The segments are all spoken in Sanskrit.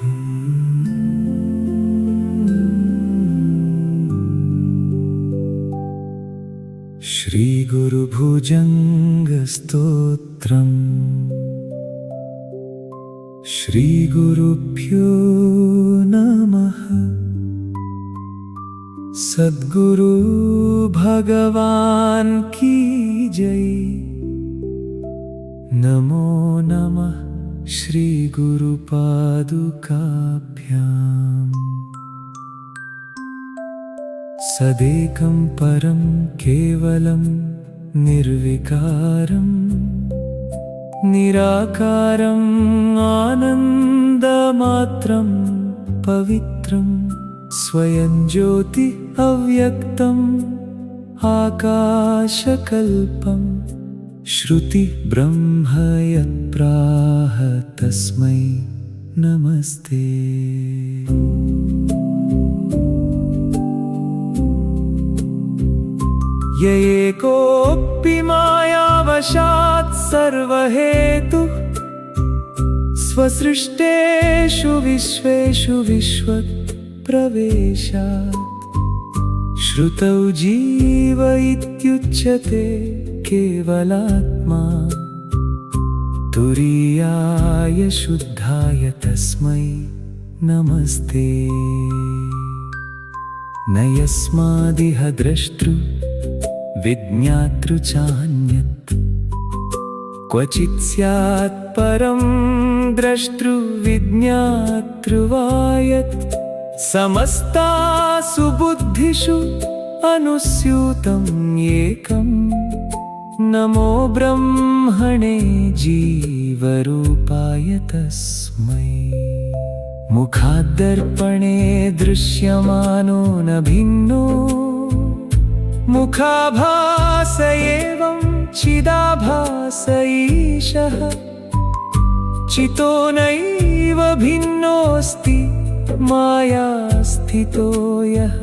श्रीगुरुभुजङ्गस्तोत्रम्। श्रीगुरुभ्यो नमः। सद्गुरु भगवान की जय। नमो नमः श्री गुरुपादुकाभ्याम्। सदेकं परं केवलं निर्विकारं निराकारं आनन्दमात्रं पवित्रं स्वयं ज्योति अव्यक्तम् आकाशकल्पं श्रुति ब्रह्म यत्प्राह तस्मै नमस्ते। य एकोऽपि मायावशात् सर्वहेतुः स्वसृष्टेषु विश्वेषु विश्वप्रवेशात् श्रुतौ जीव इत्युच्यते केवलात्मा तुरीयाय शुद्धाय तस्मै नमस्ते। न यस्मादिह द्रष्टृ विज्ञातृ चान्यत् क्वचित् स्यात् परं द्रष्टृ विज्ञातृ वा यत् समस्तासु बुद्धिषु अनुस्यूतम् एकम्। नमो ब्रह्मणे जीवरूपाय तस्मै। मुखाद्दर्पणे दृश्यमानो न भिन्नो मुखाभास एवं चिदाभास ईशः। चितो नैव भिन्नोऽस्ति माया स्थितो यः।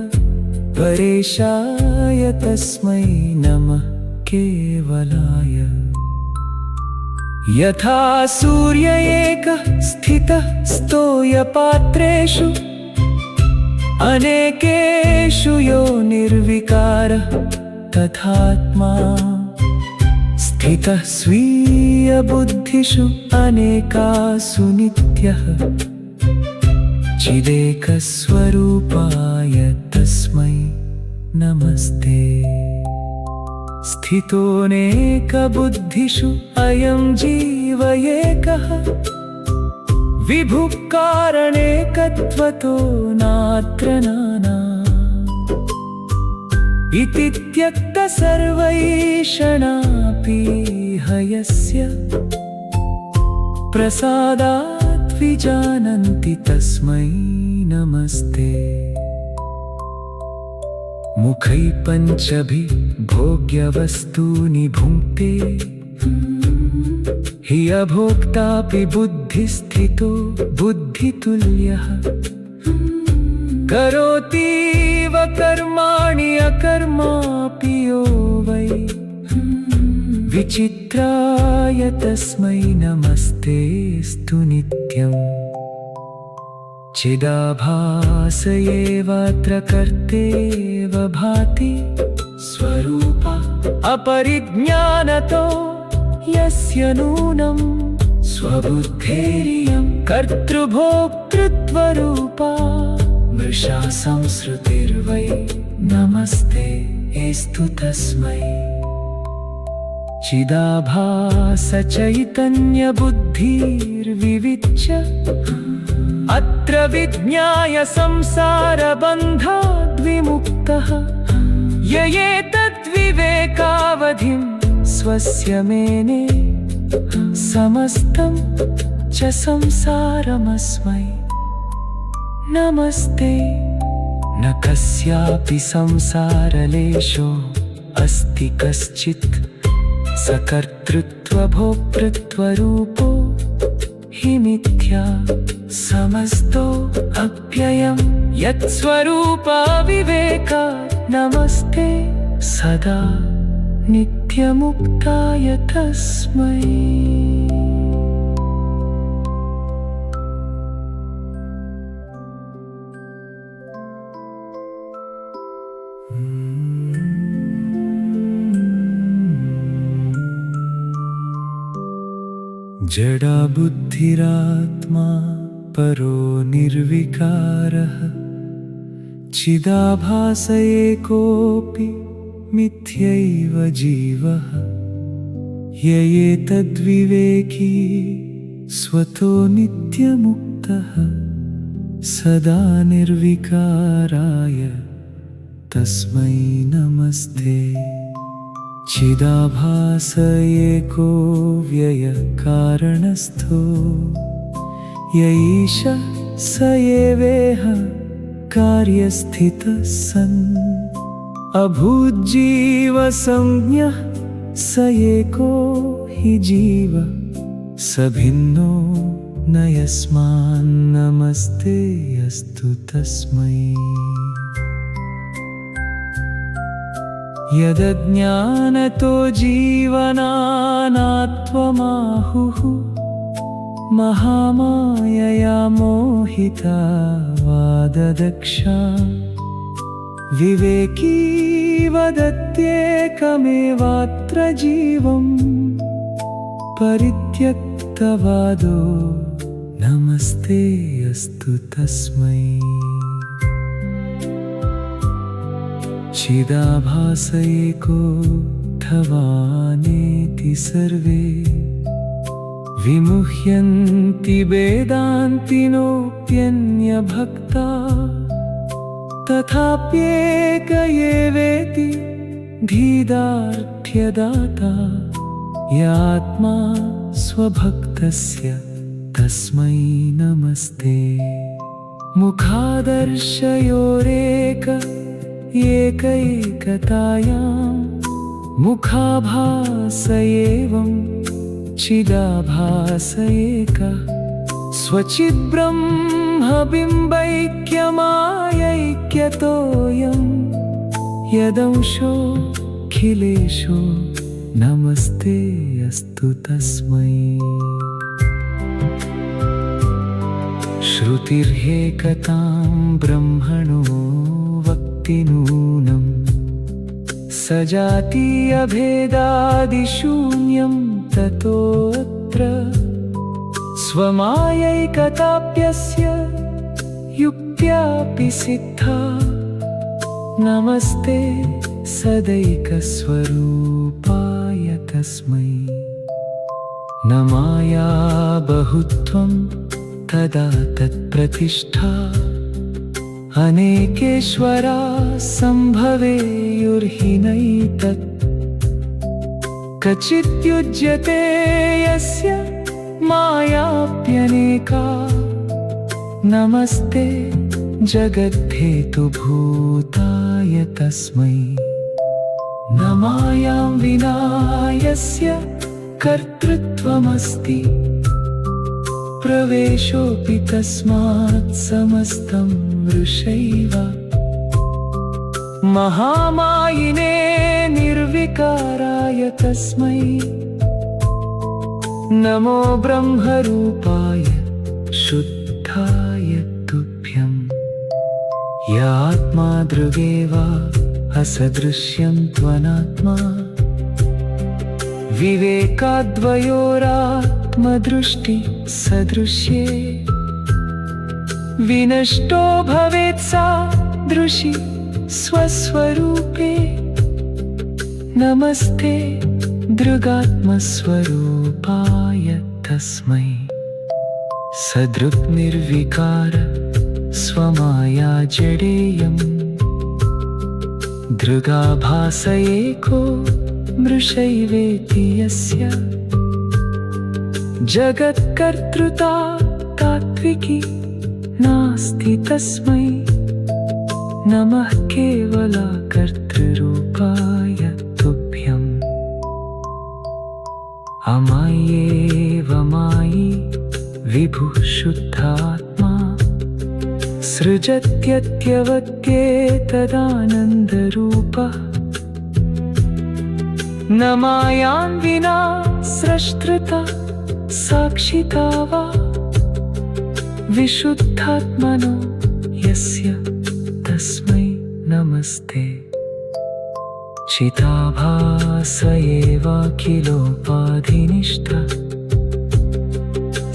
परेशाय तस्मै नमः केवलाय। यथा सूर्य एकः स्थितः स्तोयपात्रेषु अनेकेषु यो निर्विकारः तथात्मा स्थितः स्वीयबुद्धिषु अनेकासु नित्यः। चिदेकस्वरूपाय तस्मै नमस्ते। स्थितोऽनेकबुद्धिषु अयं जीव एकः विभुः कारणेकत्वतो नात्र नाना इति त्यक्त सर्वैषणापीह यस्य प्रसादात् विजानन्ति तस्मै नमस्ते। मुखै पञ्चभिः भोग्यवस्तूनि भुङ्क्ते हि अभोक्तापि बुद्धिस्थितो बुद्धितुल्यः। करोतीव कर्माणि अकर्मापि यो वै विचित्राय तस्मै नमस्तेऽस्तु नित्यम्। चिदाभास एवात्र कर्तेव भाति स्वरूप अपरिज्ञानतो यस्य नूनं स्वबुद्धेरियं कर्तृभोक्तृत्वरूपा मृषा संसृतिर्वै नमस्ते एस्तु तस्मै। चिदाभास चैतन्यबुद्धिर्विविच्य अत्र विज्ञाय संसारबन्धाद्विमुक्तः। य एतद्विवेकावधिं स्वस्य मेने समस्तं च संसारमस्मै नमस्ते। न कस्यापि संसारलेशो अस्ति कश्चित् सकर्तृत्वभोक्तृत्वरूपो हि मिथ्या। समस्तो अव्ययं यत्स्वरूपाविवेकात् नमस्ते सदा नित्यमुक्ताय तस्मै। जडा बुद्धिरात्मा परो निर्विकारः चिदाभास एकोऽपि मिथ्यैव जीवः य एतद्विवेकी स्वतो नित्यमुक्तः सदा निर्विकाराय तस्मै नमस्ते। चिदाभास एको व्ययकारणस्थो य ईशः स एवेह कार्यस्थितः सन् अभूज्जीवसंज्ञः स एको हि जीव स भिन्नो न यस्मान्नमस्ते अस्तु तस्मै। यदज्ञानतो जीवनानात्वमाहुः महामायया मोहिता वाददक्षा विवेकी वदत्येकमेवात्र जीवं परित्यक्तवादो नमस्ते अस्तु तस्मै। चिदाभास एकोऽथवानेति सर्वे विमुह्यन्ति वेदान्तिनोऽप्यन्यभक्ता तथाप्येक एवेति धीदार्थ्यदाता य आत्मा स्वभक्तस्य तस्मै नमस्ते। एकैकतायां मुखाभास एवं चिदाभास एकः स्वचिद्ब्रह्मबिम्बैक्यमायैक्यतोऽयं यदंशोऽखिलेषु नमस्ते अस्तु तस्मै। श्रुतिर्हेकतां ब्रह्मणो वक्तिनूनं सजातीयभेदादिशून्यं ततोऽत्र स्वमायैकताप्यस्य युक्त्यापि सिद्धा नमस्ते सदैकस्वरूपाय तस्मै। न माया बहुत्वं तदा तत्प्रतिष्ठा अनेकेश्वरा सम्भवेयुर्हि नैतत् कचिद्युज्यते यस्य मायाप्यनेका नमस्ते जगद्धेतुभूताय तस्मै। न मायां विना यस्य कर्तृत्वमस्ति प्रवेशोऽपि तस्मात् समस्तं मृषैव महामायिने निर्विकाराय तस्मै नमो ब्रह्मरूपाय शुद्धाय तुभ्यं। य आत्मा दृगेव असदृश्यं त्वनात्मा विवेकाद्वयोरात्मदृष्टि सदृश्ये विनष्टो भवेत् सा दृशि स्वस्वरूपे नमस्ते दृगात्मस्वरूपाय तस्मै। सदृक्निर्विकार स्वमाया जडेयम् दृगाभास एको मृषैवेति यस्य जगत्कर्तृता तात्विकी नास्ति तस्मै नमः केवलकर्तृरूपाय तुभ्यम्। अमायैव मायी विभुः शुद्धात्मा सृजत्यत्यवत्येतदानन्दरूपः न मायां विना स्रष्टृता साक्षिता वा विशुद्धात्मनो यस्य तस्मै नमस्ते। चिदाभास एवाखिलोपाधिनिष्ठः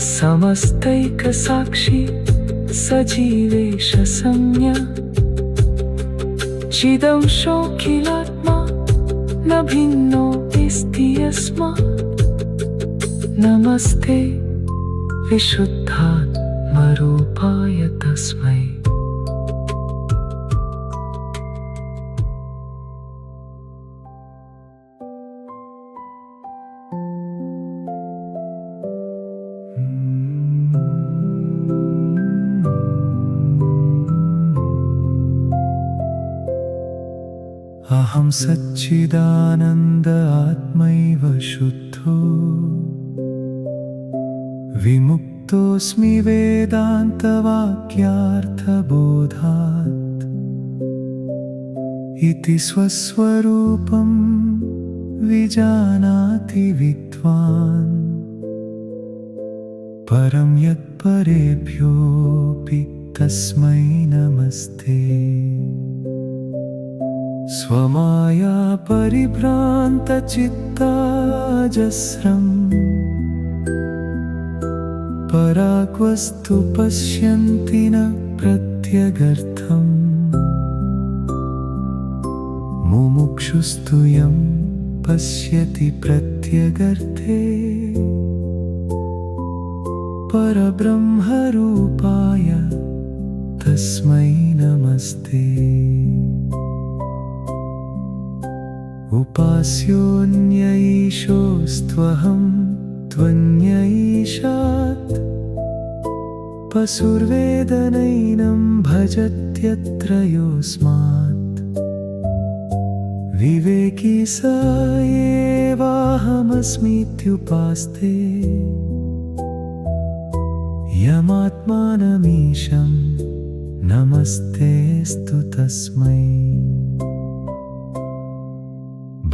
समस्तैकसाक्षी सजीवेश संज्ञा चिदंशोऽखिलात्मा न भिन्नोऽस्ति यस्मात् नमस्ते विशुद्धात्मरूपाय तस्मै। अहं सच्चिदानन्द आत्मैव शुद्धो विमुक्तोऽस्मि वेदान्तवाक्यार्थबोधात् इति स्वस्वरूपं विजानाति विद्वान् परं यत्परेभ्योऽपि तस्मै नमस्ते। स्वमाया परिभ्रान्तचित्ताजस्रम् पराग्वस्तु पश्यन्ति न प्रत्यगर्थम् मुमुक्षुस्तु यं पश्यति प्रत्यगर्थे परब्रह्मरूपाय तस्मै नमस्ते। उपास्योऽन्यैषोऽस्त्वहं त्वन्यैषात् पशुर्वेदनैनं भजत्यत्र योऽस्मात् विवेकी स एवाहमस्मीत्युपास्ते यमात्मानमीशं नमस्तेऽस्तु तस्मै।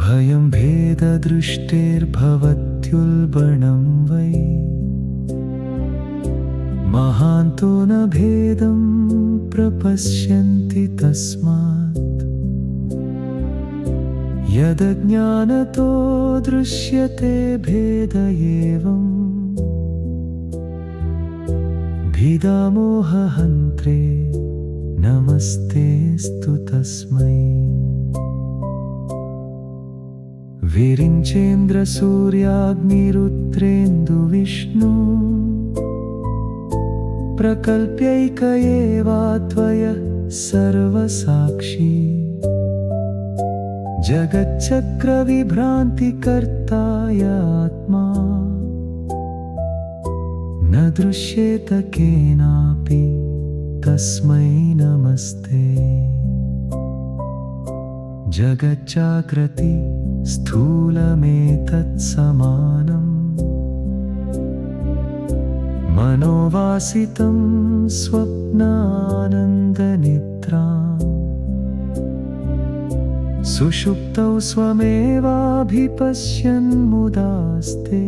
भयं भेददृष्टेर्भवत्युल्बणं वै महान्तो न भेदं प्रपश्यन्ति तस्मात् यदज्ञानतो दृश्यते भेद एवं भिदामोहहन्त्रे नमस्तेऽस्तु तस्मै। विरिञ्चेन्द्रसूर्याग्निरुद्रेन्दुविष्णु प्रकल्प्यैक एवाद्वयः सर्वसाक्षी जगच्चक्रविभ्रान्तिकर्ताय आत्मा न दृश्येत केनापि तस्मै नमस्ते। जगज्जाग्रति स्थूलमेतत्समानम् मनोवासितं स्वप्नानन्दनिद्राम् सुषुप्तौ स्वमेवाभिपश्यन्मुदास्ते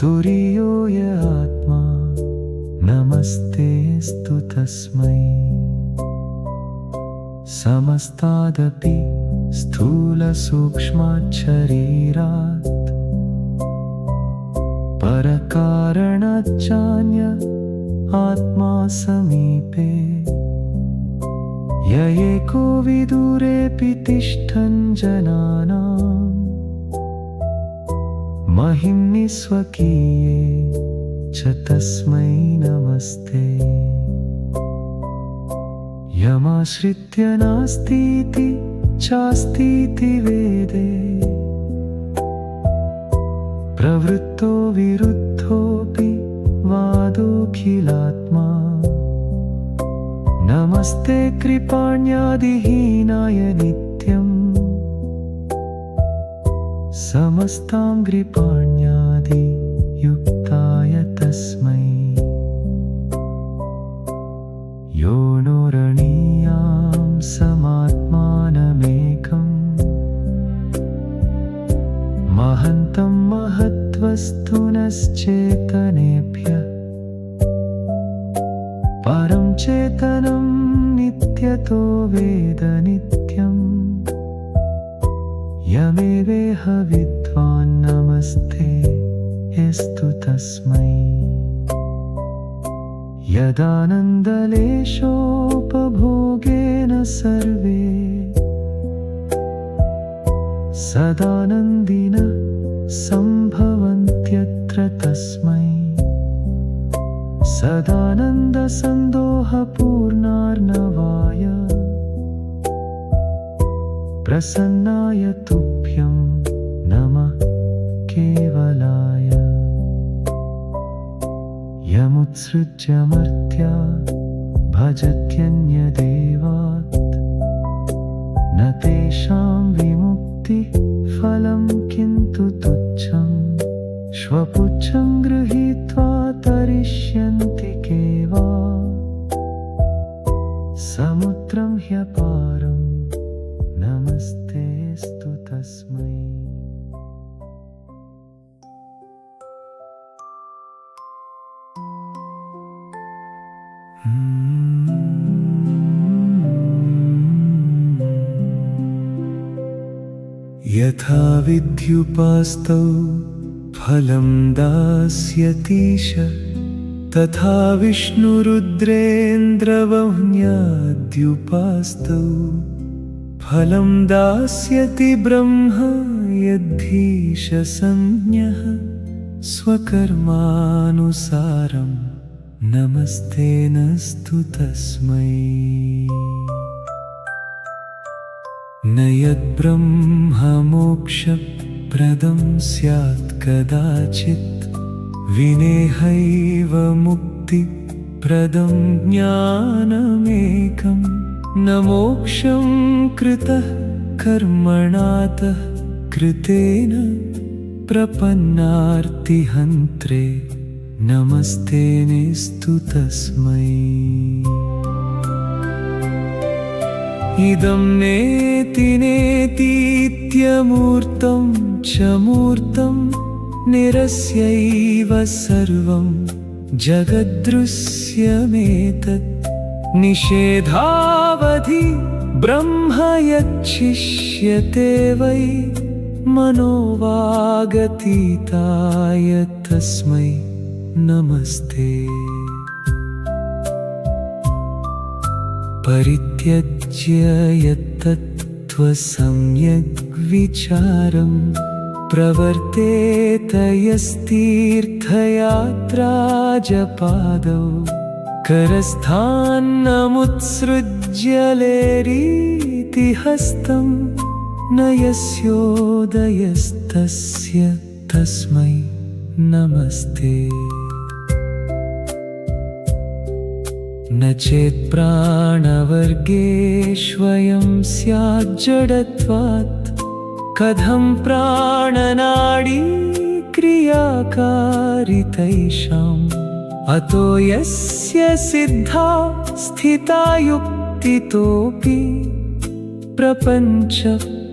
तुरीयो य आत्मा नमस्तेऽस्तु तस्मै। समस्तादपि स्थूलसूक्ष्माच्छरीरात् परकारणच्चान्य आत्मा समीपे य एको विदुरेऽपि तिष्ठन् जनानां महिम्नि स्वकीये च तस्मै नमस्ते। यमाश्रित्य नास्तीति चास्तीति वेदे प्रवृत्तो विरुद्धोऽपि वादोऽखिलात्मा नमस्ते कृपाण्यादिहीनाय नित्यम् समस्तां कृपाण्यादियुक्ताय तस्मै। योऽनुरणीयां समात्मानमेकम् महन्तं महत्त्वस्तुनश्चेतनेभ्यः परं चेतनं नित्यतो वेद नित्यम् यमेवेह विद्वान् नमस्ते एस्तु तस्मै यदानन्दलेशोपभोगेन सर्वे सदानन्दिनः सम्भवन्त्यत्र तस्मै सदानन्दसन्दोहपूर्णार्णवाय प्रसन्नाय तुभ्यं नमः केवलाय यमुत्सृज्य मर्त्या भजत्यन्यदेवात् न तेषां विमुक्तिफलं किन्तु तुच्छं श्वपुच्छं गृहीत्वा तरिष्यन्ति केवा समुद्रं ह्यपारं नमस्तेऽस्तु तस्मै यथा विद्युपास्तौ फलं दास्यतीश तथा विष्णुरुद्रेन्द्रवह्न्याद्युपास्तौ फलं दास्यति ब्रह्म यद्धीशसंज्ञः स्वकर्मानुसारं नमस्तेऽस्तु तस्मै न यद्ब्रह्ममोक्षप्रदं स्यात् कदाचित् विनेहैव मुक्तिप्रदं ज्ञानमेकं न मोक्षं कृतः कर्मणातः कृतेन प्रपन्नार्तिहन्त्रे नमस्तेऽस्तु तस्मै इदं नेति नेतीत्यमूर्तं च मूर्तं निरस्यैव सर्वं जगद्दृश्यमेतत् निषेधावधि ब्रह्म यच्छिष्यते वै मनोवागतीताय तस्मै नमस्ते परित्यज्य यत्तत्त्वसम्यग्विचारं प्रवर्तेत यस्तीर्थयात्राजपादौ करस्थान्नमुत्सृज्य लेरीति हस्तं न यस्योदयस्तस्य तस्मै नमस्ते न चेत् प्राणवर्गेष्वयं स्याज्जडत्वात् कथं प्राणनाडी क्रियाकारी तैषाम् अतो यस्य सिद्धा स्थिता युक्तितोऽपि प्रपञ्च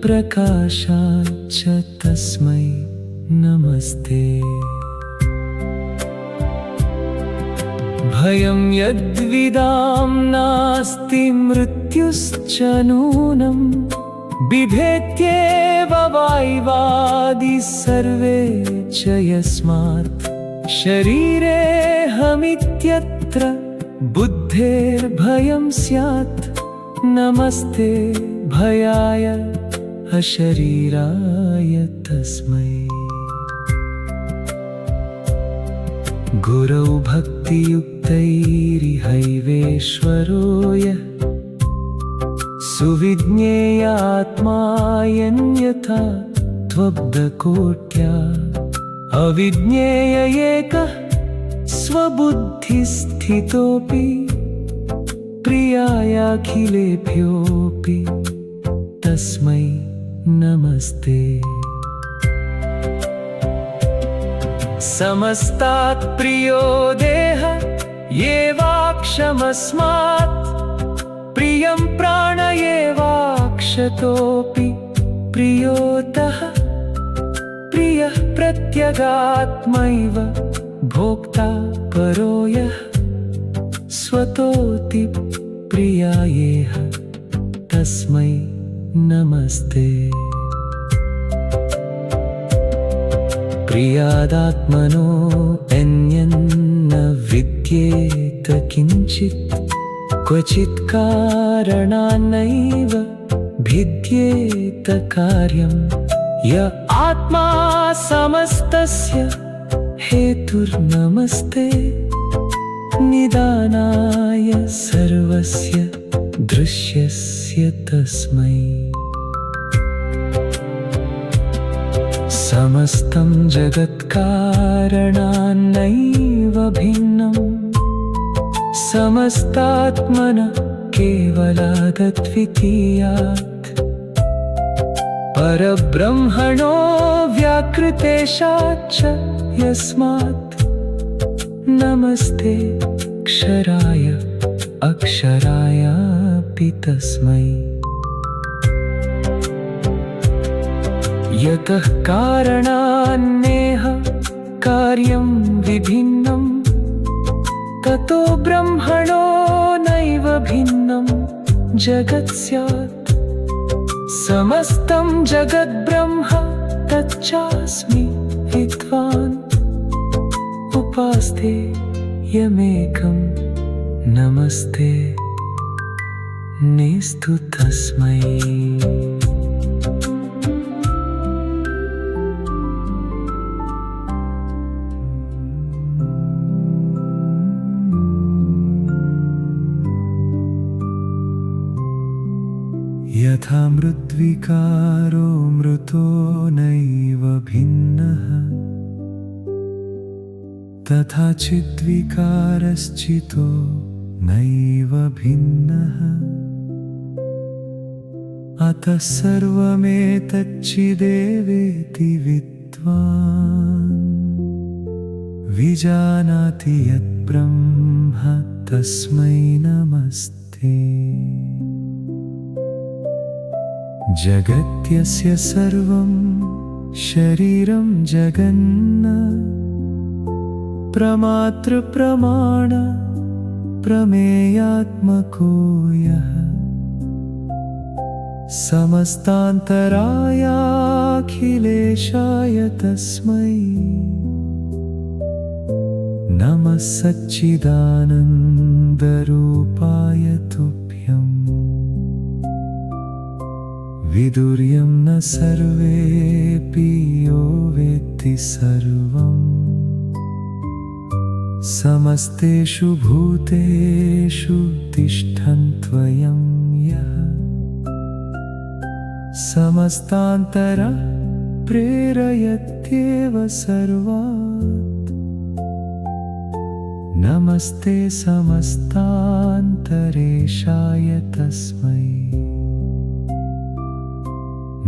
प्रकाशाच्च तस्मै नमस्ते भयं यद्विदां नास्ति मृत्युश्च नूनं बिभेत्येव वाय्वादि सर्वे च यस्मात् शरीरेऽहमित्यत्र बुद्धेर्भयं स्यात् नमस्ते भयाय अशरीराय तस्मै गुरौ भक्तियुक्तैरिहैवेश्वरो यः सुविज्ञेयात्मा यन्यथा त्वब्धकोट्या अविज्ञेय एकः स्वबुद्धिस्थितोऽपि प्रियायाखिलेभ्योऽपि तस्मै नमस्ते समस्तात् प्रियो देह येवाक्षमस्मात् प्रियं प्राण एवाक्षतोऽपि प्रियोतः प्रियः प्रत्यगात्मैव भोक्ता परो यः स्वतोऽति प्रियायेह तस्मै नमस्ते प्रियादात्मनो अन्यन्न विद्येत किञ्चित् क्वचित् कारणान्नैव भिद्येत कार्यम् य आत्मा समस्तस्य हेतुर्नमस्ते निदानाय सर्वस्य दृश्यस्य तस्मै समस्तं जगत्कारणान्नैव भिन्नं समस्तात्मनः केवलादद्वितीयात् परब्रह्मणो व्याकृतेशाच्च यस्मात् नमस्ते क्षराय अक्षरायापि तस्मै यतः कारणान्नेह कार्यं विभिन्नं ततो ब्रह्मणो नैव भिन्नं जगत् स्यात् समस्तं जगद्ब्रह्म तच्चास्मि विद्वान् उपास्ते यमेकं नमस्ते नेस्तु तस्मै यथा मृद्विकारो मृतो नैव भिन्नः तथा चिद्विकारश्चितो नैव भिन्नः अतः सर्वमेतच्चिदेवेति विद्वान् विजानाति यद्ब्रह्म तस्मै नमस्ते जगत्यस्य सर्वं शरीरं जगन्न प्रमातृप्रमाण प्रमेयात्मको यः समस्तान्तरायाखिलेशाय तस्मै नमः सच्चिदानन्दरूपाय तुभ्यम् विदुर्यं न सर्वेऽपि यो वेत्ति सर्वम् समस्तेषु भूतेषु तिष्ठन्त्वयं यः समस्तान्तरः प्रेरयत्येव सर्वात् नमस्ते समस्तान्तरेशाय तस्मै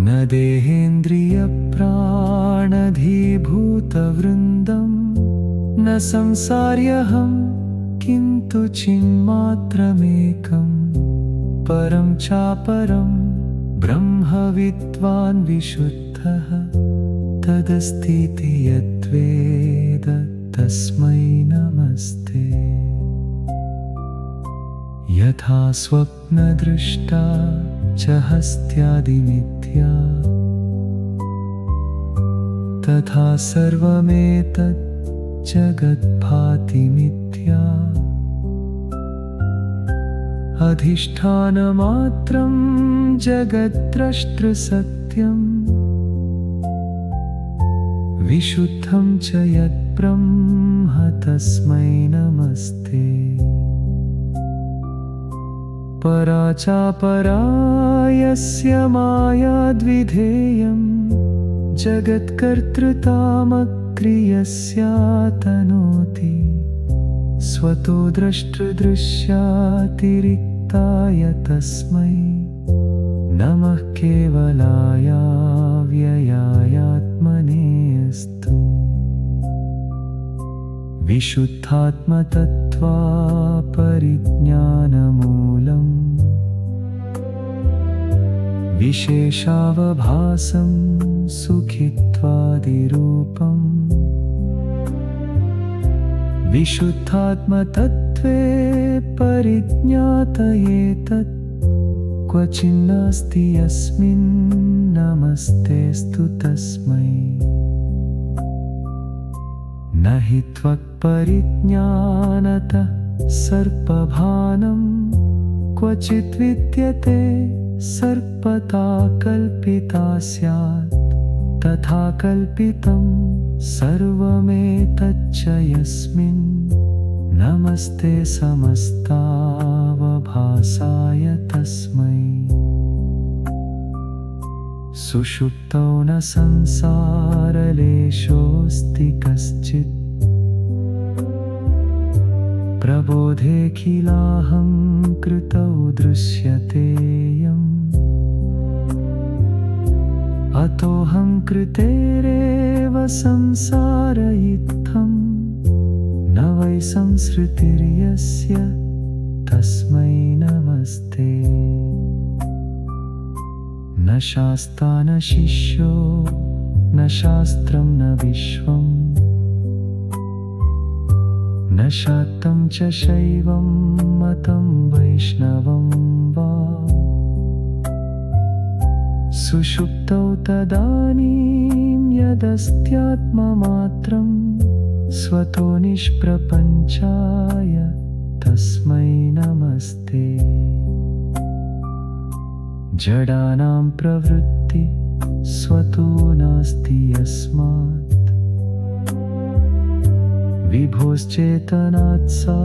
न देहेन्द्रियप्राणधीभूतवृन्दं न संसार्यहं किन्तु चिन्मात्रमेकं परं चापरं ब्रह्मविद्वान् विशुद्धः तदस्तीति यद्वेद तस्मै नमस्ते यथा स्वप्नदृष्टा च हस्त्यादिमिथ्या तथा सर्वमेतत् जगद्भाति मिथ्या अधिष्ठानमात्रं जगद्द्रष्टृसत्यम् विशुद्धं च यद्ब्रह्म तस्मै नमस्ते परा चापरा यस्य मायाद्विधेयं जगत्कर्तृतामक्रियस्यातनोति स्वतो द्रष्टृदृश्यातिरिक्ताय तस्मै नमः केवलाय व्ययायात्मनेऽस्तु विशुद्धात्मतत्त्वापरिज्ञानमूलम् विशेषावभासं सुखित्वादिरूपम् विशुद्धात्मतत्त्वे परिज्ञातये तत् क्वचिन्नास्ति यस्मिन् नमस्तेस्तु तस्मै न हि त्वक्परिज्ञानतः सर्पभानं क्वचित् विद्यते सर्पता कल्पिता स्यात् तथा कल्पितं सर्वमेतच्च यस्मिन् नमस्ते समस्तावभासाय तस्मै। सुषुप्तौ न संसारलेशोऽस्ति कश्चित् प्रबोधेऽखिलाहं कृतौ दृश्यतेयम् अतोऽहं कृतेरेव संसारयित्थं न वै संसृतिर्यस्य तस्मै नमस्ते। न शास्ता न शिष्यो न शास्त्रं न विश्वं न शाक्तं च शैवं मतं वैष्णवं वा। सुषुप्तौ तदानीं यदस्त्यात्ममात्रं स्वतो निष्प्रपञ्चाय तस्मै नमस्ते। जडानां प्रवृत्ति स्वतो नास्ति यस्मात् विभोश्चेतनात् सा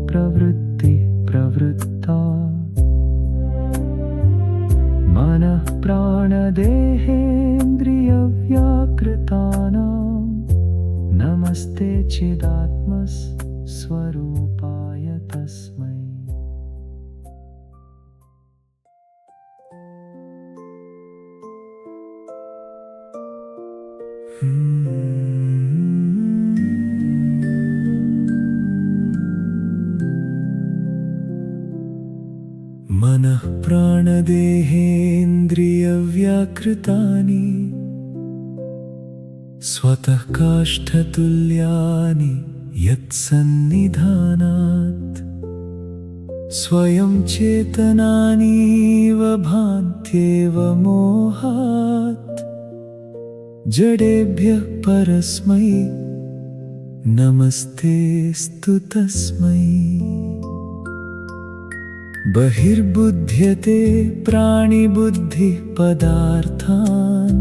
प्रवृत्ति प्रवृत्ता। मनः प्राणदेहेन्द्रियव्याकृतानां नमस्ते चिदात्मस्वरूपाय तस्मै। मनः प्राणदेहेन्द्रियव्याकृतानि स्वतः काष्ठतुल्यानि यत्सन्निधानात् स्वयं चेतनानीव भान्त्येव मोहात् जडेभ्यः परस्मै नमस्तेऽस्तु तस्मै। बहिर्बुध्यते प्राणिबुद्धिः पदार्थान्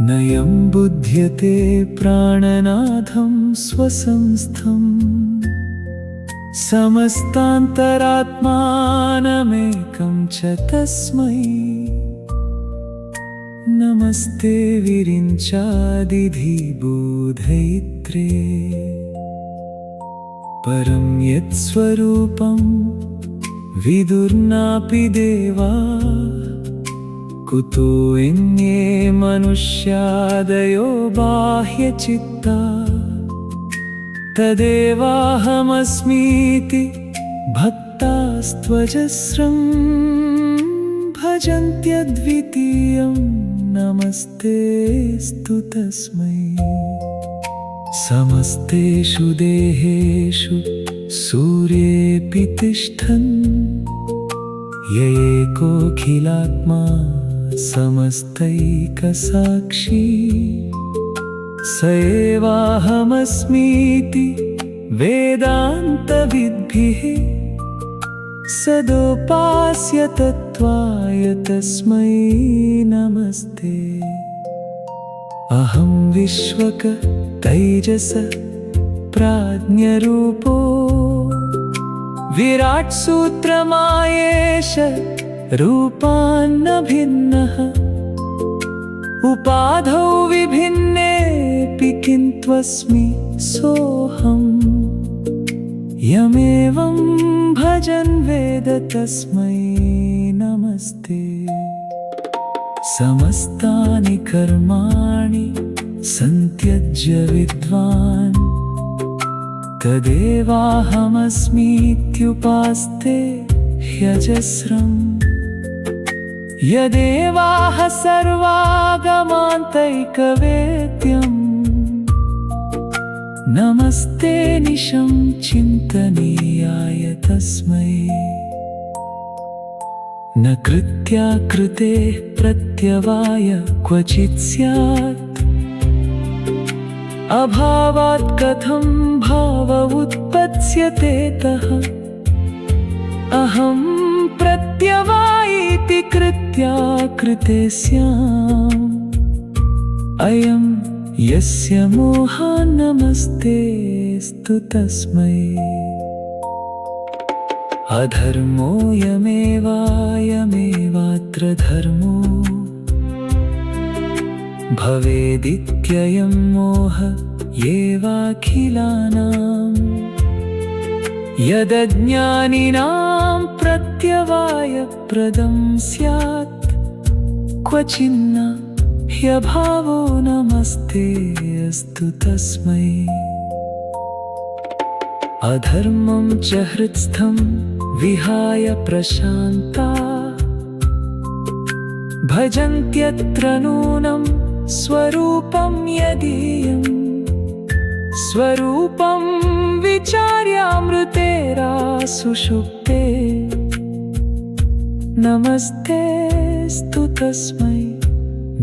नयं बुध्यते प्राणनाथं स्वसंस्थं समस्तान्तरात्मानमेकं च तस्मै नमस्ते विरिञ्चादिधिबोधयित्रे। परं यत्स्वरूपं विदुर्नापि देवा कुतोऽन्ये मनुष्यादयो बाह्यचित्ता तदेवाहमस्मीति भक्तास्त्वजस्रं भजन्त्यद्वितीयं नमस्तेऽस्तु तस्मै। समस्तेषु देहेषु सूर्येऽपि तिष्ठन् य एकोऽखिलात्मा समस्तैकसाक्षी स एवाहमस्मीति वेदान्तविद्भिः सदोपास्य तत्त्वाय तस्मै नमस्ते। अहं विश्वक तैजस प्राज्ञरूपो विराट् सूत्रमायेश रूपान्न भिन्नः उपाधौ विभिन्नेऽपि किन्त्वस्मि सोऽहम् यमेवं भजन् वेद तस्मै नमस्ते। समस्तानि कर्माणि संत्यज्य विद्वान् तदेवाहमस्मीत्युपास्ते ह्यजस्रम्। यदेवाह सर्वागमान्तैकवेद्यम् नमस्ते निशं चिन्तनीयाय तस्मै। न कृत्याकृते प्रत्यवाय क्वचित् स्यात् अभावात् कथं भाव उत्पत्स्यते तः अहं प्रत्यवायीति कृत्या कृते स्याम् अयं यस्य मोहा नमस्तेऽस्तु तस्मै अधर्मोऽयमेवायमेवात्र धर्मो भवेदित्ययं मोह एवाखिलानाम् यदज्ञानिनां प्रत्यवायप्रदं स्यात् क्वचिन्न ह्यभावो नमस्तेऽस्तु तस्मै अधर्मं च हृत्स्थं विहाय प्रशान्ता भजन्त्यत्र नूनं स्वरूपं यदीयम् स्वरूपं विचार्यामृतेरासुषुप्ते नमस्तेऽस्तु तस्मै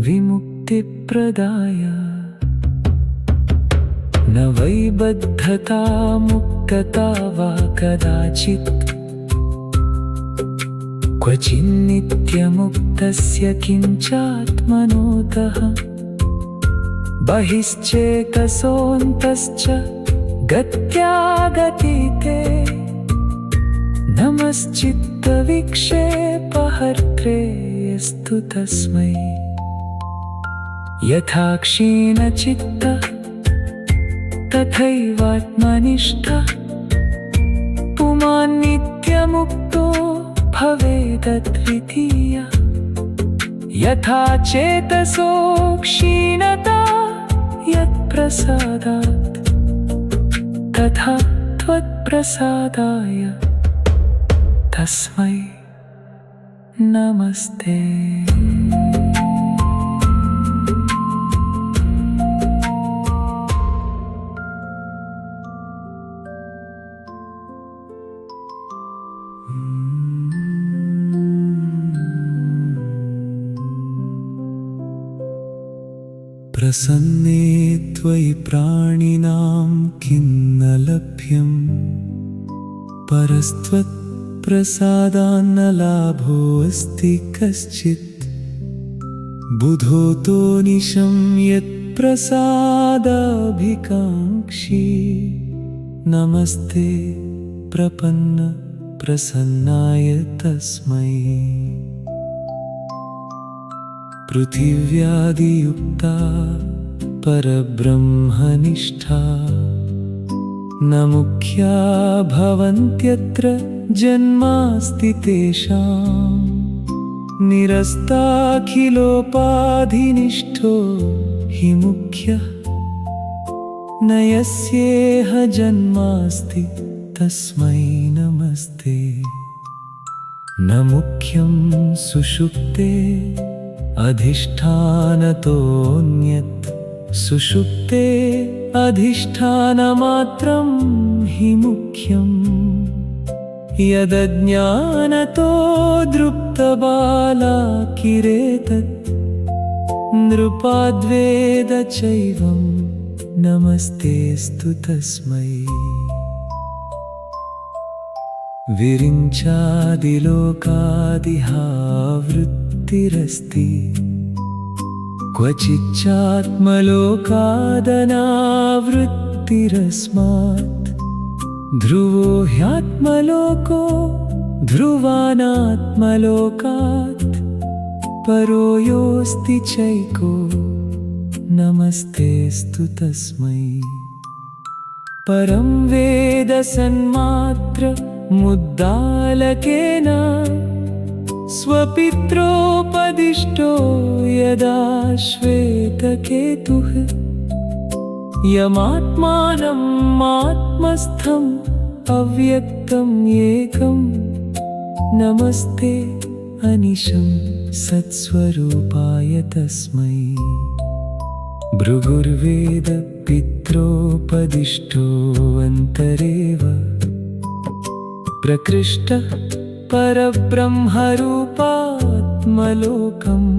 विमुक्तिप्रदाय न वै बद्धता मुक्तता वा कदाचित् क्वचिन्नित्यमुक्तस्य किञ्चात्मनोतः बहिश्चेतसोऽन्तश्च गत्यागतीते नमश्चित्तविक्षेपहर्त्रेऽस्तु तस्मै यथा क्षीणचित्तः तथैवात्मनिष्ठः पुमान्नित्यमुक्तो भवेदद्वितीयः यथा चेतसो क्षीणता यत्प्रसादात् तथा त्वत्प्रसादाय तस्मै नमस्ते प्रसन्ने त्वयि प्राणिनां किन्न लभ्यं परस्त्वत्प्रसादान्न लाभोऽस्ति कश्चित् बुधोतो निशं यत्प्रसादाभिकाङ्क्षी नमस्ते प्रपन्न प्रसन्नाय तस्मै पृथिव्यादियुक्ता परब्रह्मनिष्ठा न मुख्या भवन्त्यत्र जन्मास्ति तेषां निरस्ताखिलोपाधिनिष्ठो हि मुख्यः न यस्येह जन्मास्ति तस्मै नमस्ते न मुख्यं सुषुप्ते अधिष्ठानतोऽन्यत् सुषुप्ते अधिष्ठानमात्रं हि मुख्यम् यदज्ञानतो दृप्तबालाकिरेतत् नृपाद्वेद चैवं नमस्तेऽस्तु तस्मै विरिञ्चादिलोकादिहावृत्तिरस्ति क्वचिच्चात्मलोकादनावृत्तिरस्मात् ध्रुवो ह्यात्मलोको ध्रुवानात्मलोकात् परो योऽस्ति चैको नमस्तेऽस्तु तस्मै परं वेद सन्मात्र मुद्दालकेन स्वपित्रोपदिष्टो यदा श्वेतकेतुः यमात्मानम् आत्मस्थम् अव्यक्तम् एकं नमस्ते अनिशं सत्स्वरूपाय तस्मै भृगुर्वेद पित्रोपदिष्टो अन्तरेव प्रकृष्टः परब्रह्मरूपात्मलोकम्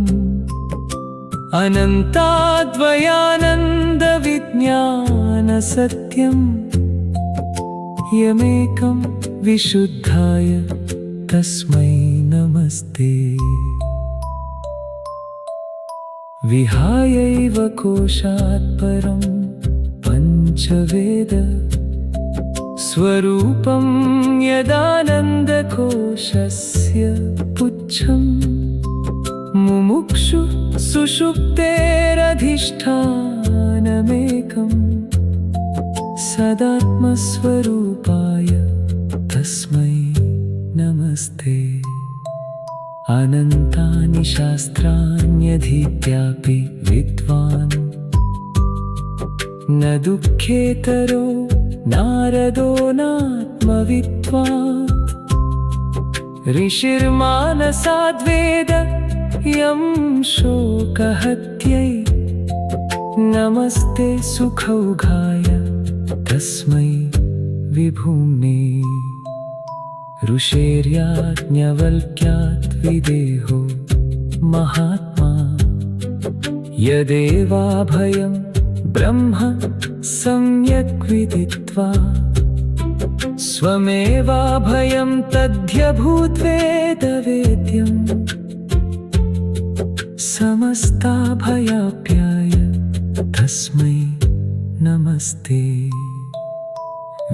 अनन्ताद्वयानन्दविज्ञानसत्यम् यमेकं विशुद्धाय तस्मै नमस्ते। विहायैव कोशात् परं पञ्चवेद स्वरूपं यदानन्दकोशस्य पुच्छं मुमुक्षु सुषुप्तेरधिष्ठानमेकं सदात्मस्वरूपाय तस्मै नमस्ते। अनन्तानि शास्त्राण्यधीत्यापि विद्वान् न दुःखेतरो नारदो नात्मविद्वान्। ऋषिर्मानसाद्वेद यं शोकहत्यै नमस्ते सुखौघाय तस्मै विभुम्ने। ऋषेर्याज्ञवल्क्यात् विदेहो महात्मा यदेवाभयं ब्रह्म सम्यक् विदित्वा स्वमेवाभयं तद्यभूद्वेदवेद्यम् समस्ताभयाप्याय तस्मै नमस्ते।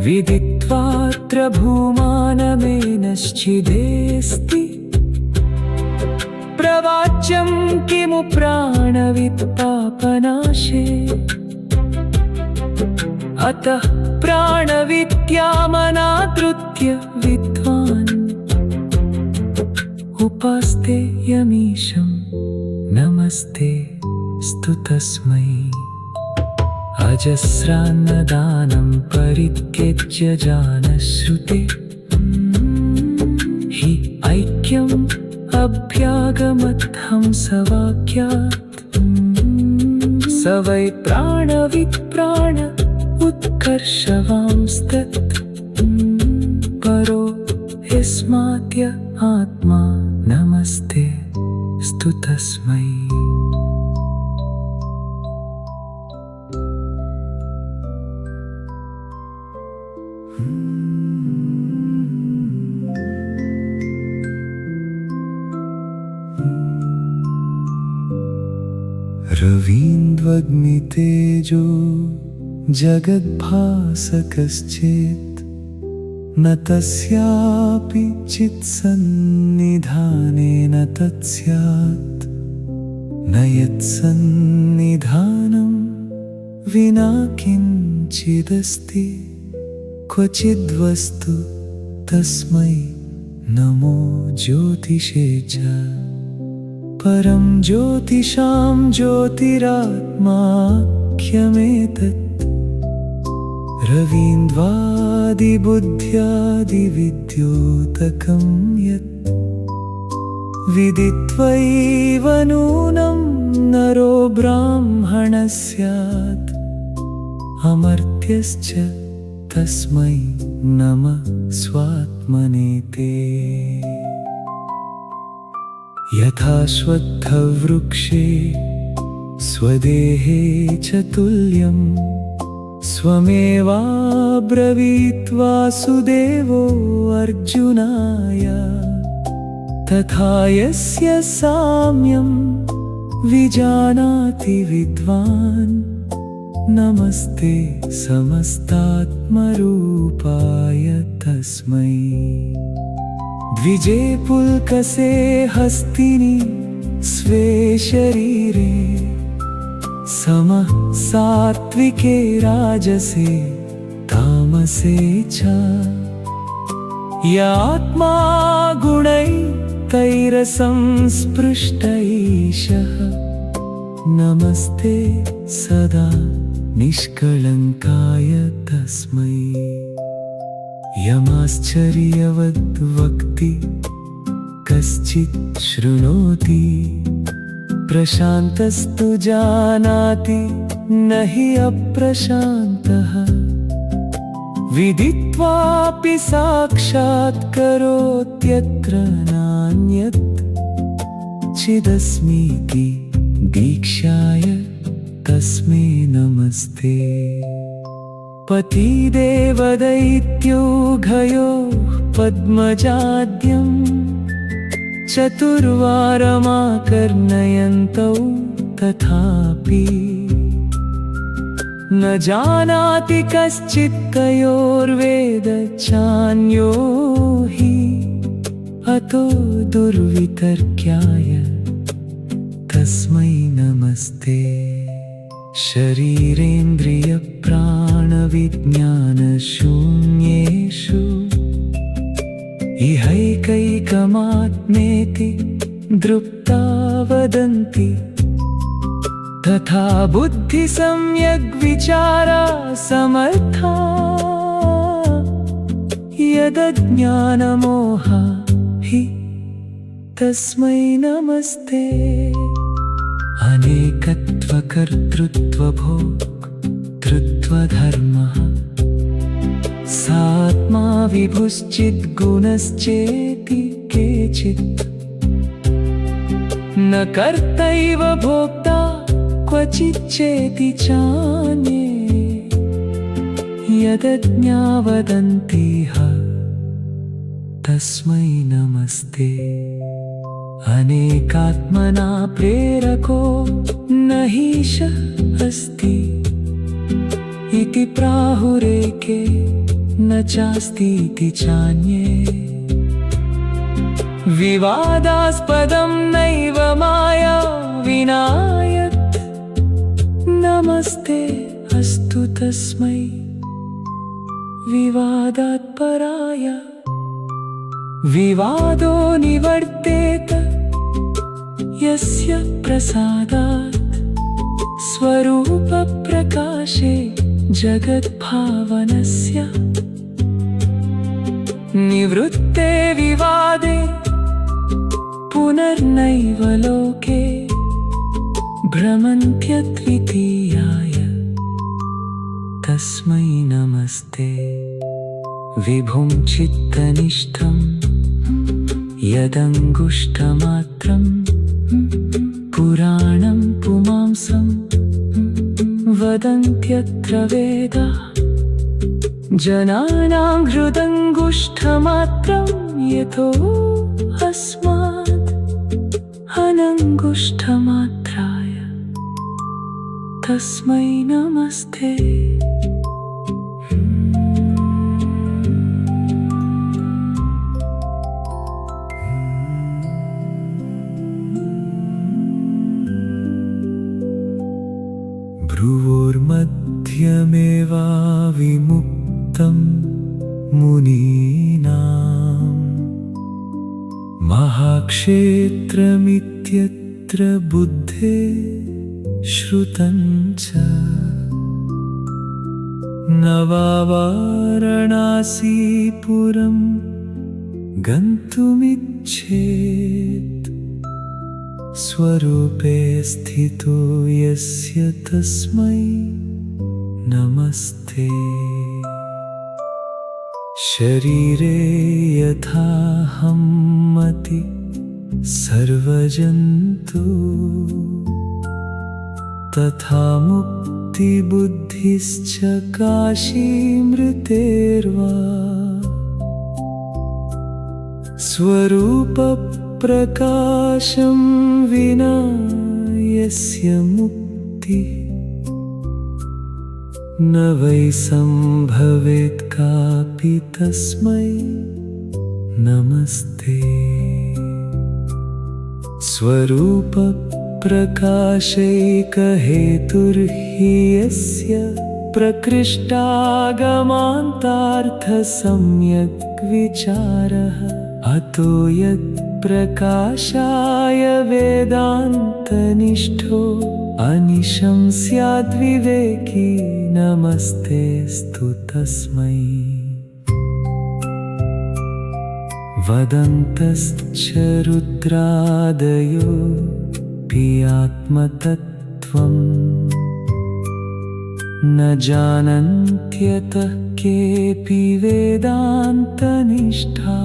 विदित्वात्र भूमानमेनश्चिदेस्ति प्रवाच्यं किमु प्राणवित्पापनाशे। अतः प्राणविद्यामनादृत्य विद्वान् उपास्ते यमीशं नमस्ते स्तु तस्मै। अजस्रान्नदानं परित्यज्य जानश्रुते हि ऐक्यम् अभ्यागमत्हंसवाक्यात् स वै प्राणवित् प्राण उत्कर्षवांस्तत् परो यस्माद्य आत्मा नमस्ते स्तु तस्मै। रवीन्द्वग्नितेजो जगद्भासकश्चेत् न तस्यापि चित्सन्निधानेन तत्स्यात्। न यत्सन्निधानं विना किञ्चिदस्ति क्वचिद्वस्तु तस्मै नमो ज्योतिषे च। परं ज्योतिषां ज्योतिरात्माख्यमेतत् रवीन्द्वादिबुद्ध्यादिविद्योतकं यत् विदित्वैव नूनं नरो ब्राह्मणः स्यात्। अमर्त्यश्च तस्मै नमः स्वात्मने ते। यथाश्वत्थवृक्षे स्वदेहे च तुल्यं स्वमेवाब्रवीत् वासुदेवो अर्जुनाय। तथा यस्य साम्यं विजानाति विद्वान् नमस्ते समस्तात्मरूपाय तस्मै। द्विजे पुल्कसे हस्तिनि स्वे शरीरे समः सात्विके राजसे तामसे च। यात्मा गुणैस्तैरसंस्पृष्टैषः नमस्ते सदा निष्कलङ्काय तस्मै। यमाश्चर्यवद्वक्ति कश्चित् शृणोति प्रशान्तस्तु जानाति न हि अप्रशान्तः। विदित्वापि साक्षात्करोत्यत्र नान्यत् चिदस्मीति दीक्षाय तस्मै नमस्ते। पतिदेवदैत्योभयोः पद्मजाद्यं चतुर्वारमाकर्णयन्तौ तथापि न जानाति कश्चित् तयोर्वेदचान्यो हि अतो दुर्वितर्क्याय तस्मै नमस्ते। शरीरेन्द्रियप्राणविज्ञानशून्येषु इहैकैकमात्मेति दृप्ता तथा बुद्धिसम्यग्विचारा समर्था यदज्ञानमोहा हि तस्मै नमस्ते। अनेकत्वकर्तृत्वभोक्तृत्वधर्मः सात्मा विभुश्चिद्गुणश्चेति केचित् न कर्तैव भोक्ता क्वचिच्चेति चान्ये यदज्ञा वदन्तिह तस्मै नमस्ते। अनेकात्मना प्रेरको न हीश अस्ति इति प्राहुरेके न चास्तीति चान्ये विवादास्पदं नैव माया विनायत् नमस्ते अस्तु तस्मै विवादात् पराय। विवादो निवर्तेत यस्य प्रसादात् स्वरूपप्रकाशे जगद्भावनस्य निवृत्ते विवादे पुनर्नैव लोके भ्रमन्त्यद्वितीयाय तस्मै नमस्ते। विभुं चित्तनिष्ठं यदङ्गुष्ठमात्रं पुराणं पुमांसं वदन्त्यत्र वेदाः जनानां हृदङ्गुष्ठमात्रं यतो अस्मात् अनङ्गुष्ठमात्राय तस्मै नमस्ते। भ्रुवोर्मध्यमेवाविमुक्तं मुनीनां महाक्षेत्रमित्यत्र बुद्धे श्रुतं च न वा वाराणसीपुरं गन्तुमिच्छेत् स्वरूपे स्थितो यस्य तस्मै नमस्ते। शरीरे यथाहं मति सर्वजन्तु तथा मुक्तिबुद्धिश्च काशीमृतेर्वा स्वरूपप्रकाशं विना यस्य मुक्तिः न वै सम्भवेत् कापि तस्मै नमस्ते। स्वरूपप्रकाशैकहेतुर्हि यस्य प्रकृष्टागमान्तार्थसम्यक् विचारः अतो यत्प्रकाशाय वेदान्तनिष्ठो अनिशं स्याद्विवेकी नमस्तेऽस्तु तस्मै। वदन्तश्च रुद्रादयोऽपि आत्मतत्त्वं न जानन्त्यतः केऽपि वेदान्तनिष्ठा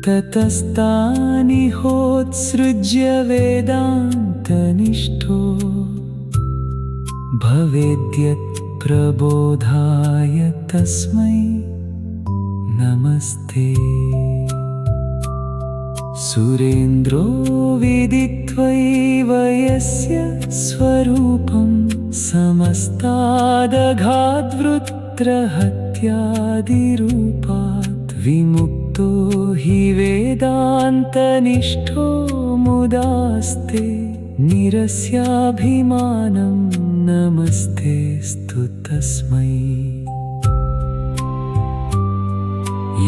ततस्तानि होत्सृज्य वेदान्तनिष्ठो भवेद्यत् प्रबोधाय तस्मै नमस्ते। सुरेन्द्रो विदित्वैव यस्य स्वरूपं समस्तादघाद्वृत्रहत्यादिरूपात् विमुक्तो हि वेदान्तनिष्ठो मुदास्ते निरस्याभिमानं नमस्तेऽस्तु तस्मै।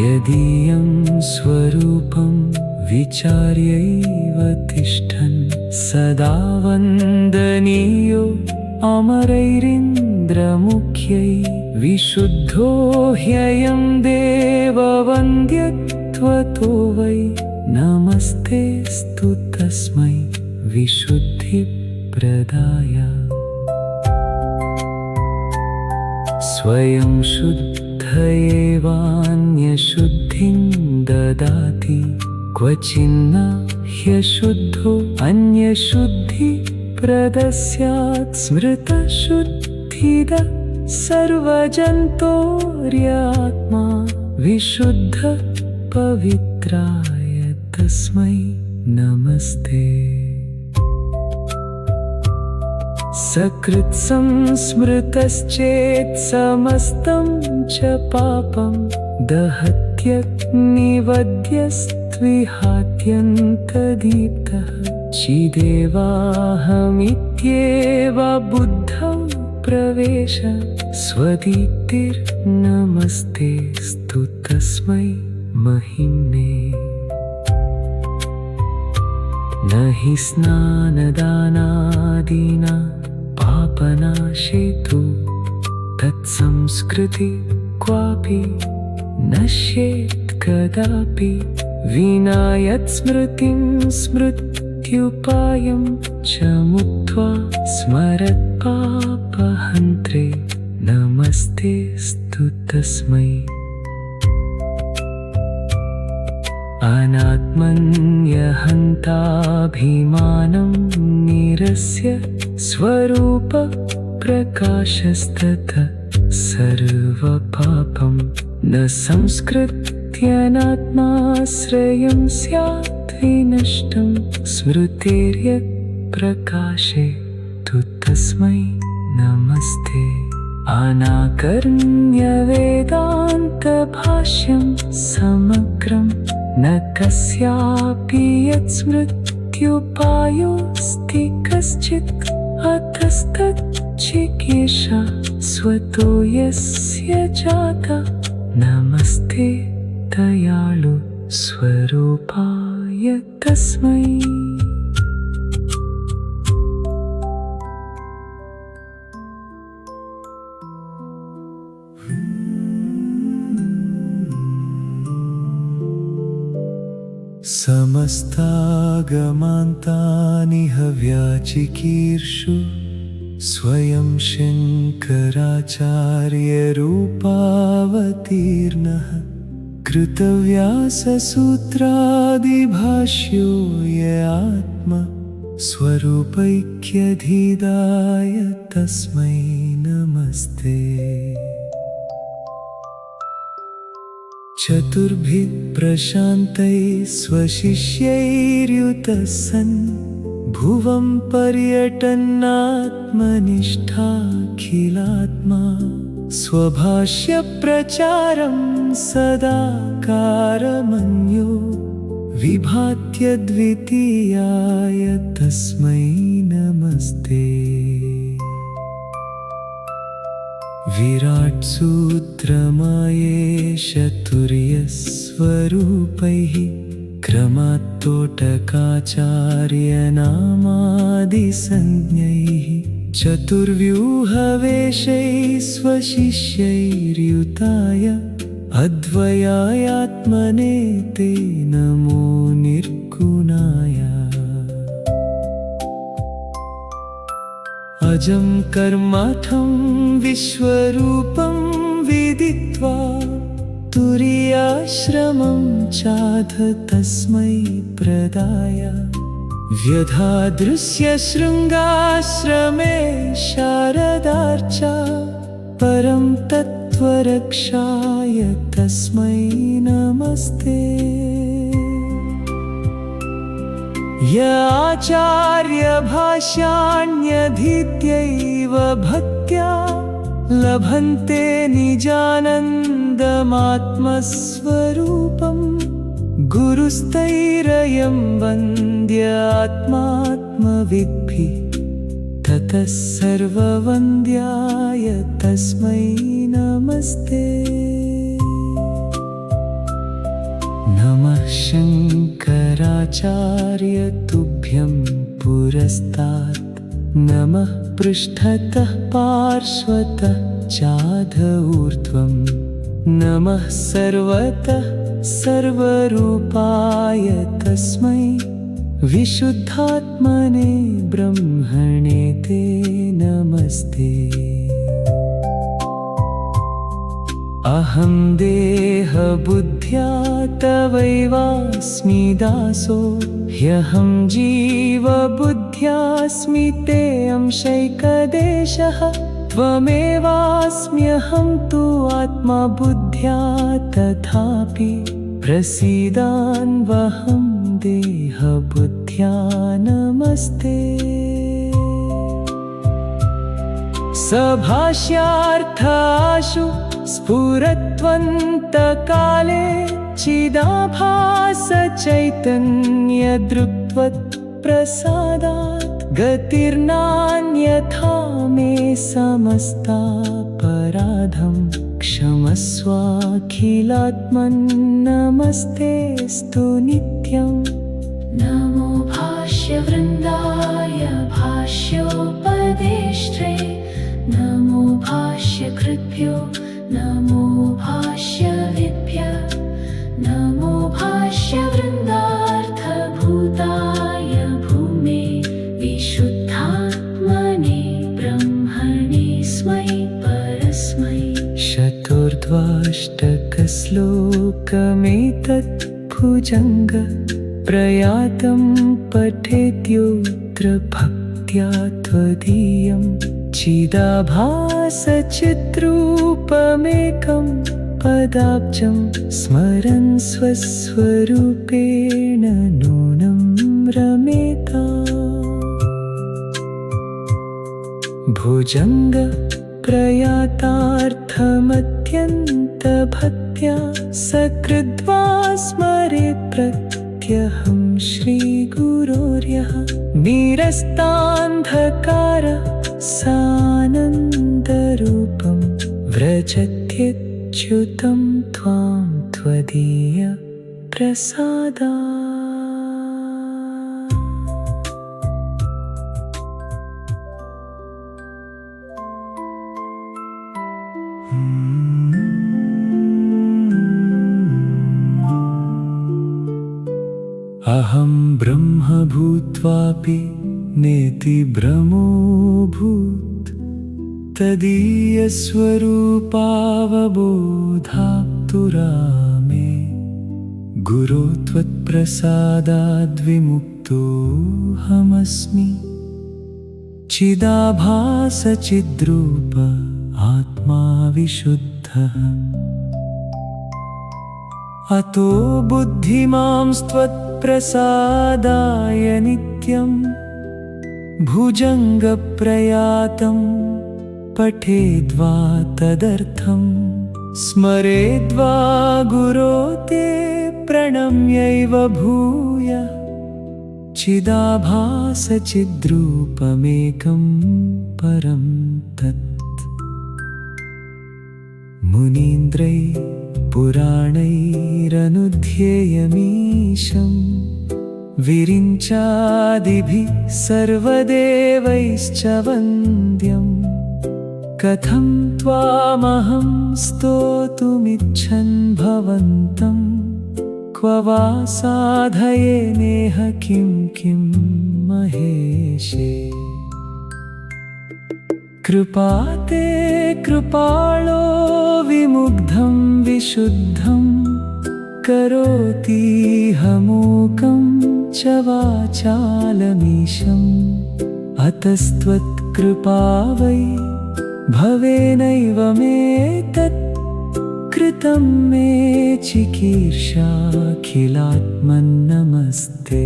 यदीयं स्वरूपं विचार्यैव तिष्ठन् सदा वन्दनीयो अमरैरिन्द्रमुख्यैः विशुद्धो ह्ययं देववन्द्यत्वतो वै नमस्तेऽस्तु तस्मै विशुद्धिप्रदाय। स्वयं शुद्ध एवान्यशुद्धिं ददाति क्वचिन्न ह्यशुद्धो अन्यशुद्धिप्रदस्यात् स्मृतशुद्धिदः सर्वजन्तोर्यात्मा विशुद्ध पवित्राय तस्मै नमस्ते। सकृत्संस्मृतश्चेत् समस्तं च पापं दहत्यग्निवद्यस्त्विहात्यन्तदीप्तः चिदेवाहमित्येव बुद्धौ प्रवेश स्वदीप्तिर्नमस्तेऽस्तु तस्मै महिम्ने। न हि स्नानदानादिना पापनाशेतु तत्संस्कृति क्वापि नश्येत् कदापि विना यत्स्मृतिं स्मृत्युपायं च मुक्त्वा स्मरत्पापहन्त्रे नमस्तेऽस्तु तस्मै। अनात्मन्यहन्ताभिमानं निरस्य स्वरूपप्रकाशस्ततः सर्वपापं न संस्कृत्यनात्माश्रयं स्यात् विनष्टं स्मृतेर्यत्प्रकाशे तु तस्मै नमस्ते। अनाकर्ण्यवेदान्तभाष्यं समग्रं न कस्यापि यत्स्मृत्युपायोऽस्ति कश्चित् अतस्तच्चिकीर्षा स्वतो यस्य जाता नमस्ते दयालु स्वरूपाय तस्मै। समस्तागमान्तानि हव्याचिकीर्षु स्वयं शङ्कराचार्यरूपावतीर्णः कृतव्याससूत्रादिभाष्यो य आत्मा स्वरूपैक्यधिदाय तस्मै नमस्ते। चतुर्भिः प्रशान्तैः स्वशिष्यैर्युतः सन् भुवं पर्यटन्नात्मनिष्ठाखिलात्मा स्वभाष्यप्रचारं सदा कारमन्यो विभात्यद्वितीयाय तस्मै नमस्ते। विराट्सूत्रमयेश तुर्यस्वरूपैः क्रमात्तोटकाचार्यनामादिसंज्ञैः चतुर्व्यूहवेशैः स्वशिष्यैर्युताय अद्वयायात्मने ते नमो निर्गुणाय। अजं कर्मार्थं विश्वरूपं विदित्वा तुरीयाश्रमं चाथ तस्मै प्रदाय व्यधादृश्यशृङ्गाश्रमे शारदार्चा परं तत्त्वरक्षाय तस्मै नमस्ते। य आचार्यभाष्याण्यधीत्यैव भक्त्या लभन्ते निजानन्दमात्मस्वरूपम् गुरुस्तैरयं वन्द्य आत्मात्मविद्भिः ततः सर्ववन्द्याय तस्मै नमस्ते। नमः शङ्कराचार्य तुभ्यं पुरस्तात् नमः पृष्ठतः पार्श्वतः चाध ऊर्ध्वं नमः सर्वतः सर्वरूपाय तस्मै विशुद्धात्मने ब्रह्मणे ते नमस्ते। अहं देहबुद्ध्या तवैवास्मि दासो ह्यहं जीवबुद्ध्यास्मि ते अंशैकदेशः त्वमेवास्म्यहं तु आत्मा बुद्ध्या तथापि प्रसीदान्वहं देहबुद्ध्या नमस्ते। सभाष्यार्थाशु स्फुरत्वन्तकाले चिदाभासचैतन्यदृक्त्वत्प्रसादात् गतिर्नान्यथा मे समस्तापराधं क्षमस्वाखिलात्मन्नमस्तेऽस्तु नित्यम्। नमो भाष्यवृन्दाय भाष्योपदेष्ट्रे नमो भाष्यकृत्भ्यो नमो भाष्यविद्भ्यः नमो भाष्यवृन्दार्थभूताय भूमे विशुद्धात्मने ब्रह्मणे स्मै परस्मै। शतोर्ध्वाष्टकश्लोकमेतत् भुजङ्ग प्रयातं पठेद्योऽत्र भक्त्या त्वदीयं चिदाभासचिद्रूपमेकं पदाब्जं स्मरन् स्वस्वरूपेण नूनं रमेत। भुजङ्ग प्रयातार्थमत्यन्तभक्त्या सकृद्वा स्मरेत् प्रत्यहं श्रीगुरोर्यः निरस्तान्धकार सानन्दरूपं व्रजत्यच्युतं त्वां त्वदीय प्रसादात्। अहं ब्रह्म भूत्वापि नेति भ्रमोऽभूत् तदीयस्वरूपावबोधाप्तुरामे गुरो त्वत्प्रसादाद्विमुक्तोऽहमस्मि चिदाभासचिद्रूप आत्मा विशुद्धः। अतो बुद्धिमांस्त्वत्प्रसादाय नित्यं भुजङ्गप्रयातं पठेद्वा तदर्थं स्मरेद्वा गुरो ते प्रणम्यैव भूय चिदाभासचिद्रूपमेकं परं तत्। मुनीन्द्रैः पुराणैरनुध्येयमीशं विरिञ्चादिभिः सर्वदेवैश्च वन्द्यं कथं त्वामहं स्तोतुमिच्छन् भवन्तं क्व वा साधयेनेह किं किं महेशे। कृपाते कृपाळो विमुग्धं विशुद्धं करोतीह मूकं च वाचालमीशम् अतस्त्वत्कृपा वै भवेनैव मे तत् कृतं मे चिकीर्षाखिलात्मन्नमस्ते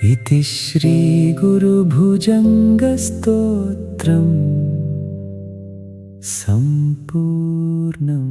इति श्रीगुरुभुजङ्गस्तोत्रम् सम्पूर्णम्।